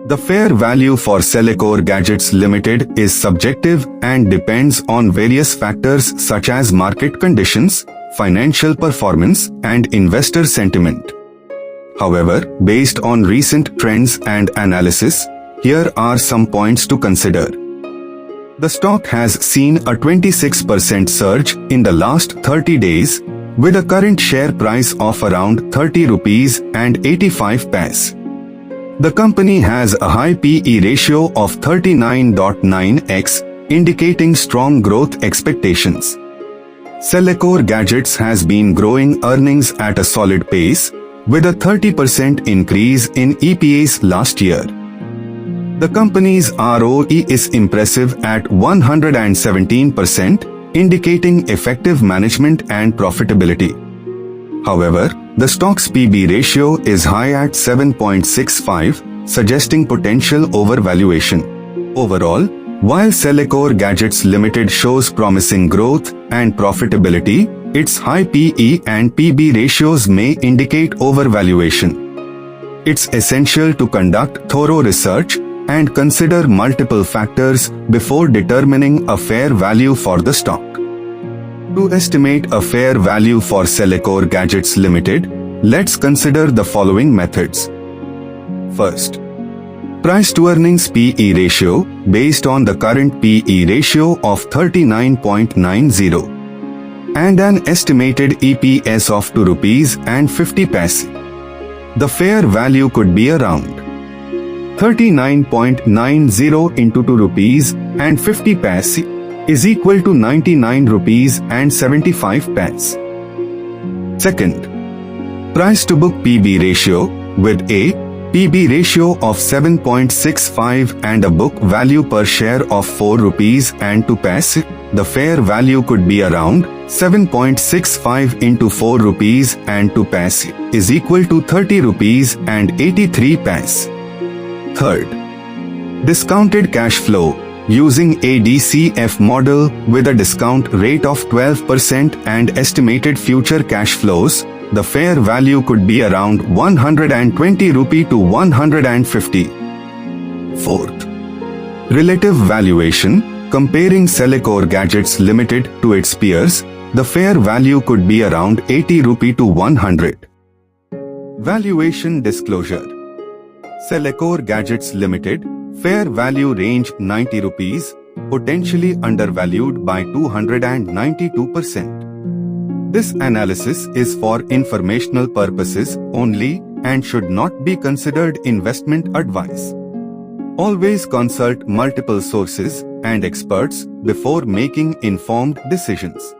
The fair value for Sellecor Gadgets Limited is subjective and depends on various factors such as market conditions, financial performance, and investor sentiment. However, based on recent trends and analysis, here are some points to consider. The stock has seen a 26% surge in the last 30 days, with a current share price of around 30 rupees and 85 paise. The company has a high PE ratio of 39.9x, indicating strong growth expectations. Sellecor Gadgets has been growing earnings at a solid pace, with a 30% increase in EPS last year. The company's ROE is impressive at 117%, indicating effective management and profitability. However, the stock's PB ratio is high at 7.65, suggesting potential overvaluation. Overall, while Sellecor Gadgets Limited shows promising growth and profitability, its high PE and PB ratios may indicate overvaluation. It's essential to conduct thorough research and consider multiple factors before determining a fair value for the stock. To estimate a fair value for Sellecor Gadgets Limited, let's consider the following methods. First, price to earnings PE ratio based on the current PE ratio of 39.90 and an estimated EPS of 2 rupees and 50 paise. The fair value could be around 39.90 into 2 rupees and 50 paise is equal to 99 rupees and 75 paise. Second, price to book PB ratio with a PB ratio of 7.65 and a book value per share of 4 rupees and 2 paise. The fair value could be around 7.65 into 4 rupees and 2 paise is equal to 30 rupees and 83 paise. Third, discounted cash flow using a DCF model with a discount rate of 12% and estimated future cash flows. The fair value could be around 120 rupee to 150. Fourth, relative valuation. Comparing Sellecor Gadgets Limited to its peers, the fair value could be around 80 rupee to 100. Valuation disclosure. Sellecor Gadgets Limited, fair value range 90 rupees, potentially undervalued by 292%. This analysis is for informational purposes only and should not be considered investment advice. Always consult multiple sources and experts before making informed decisions.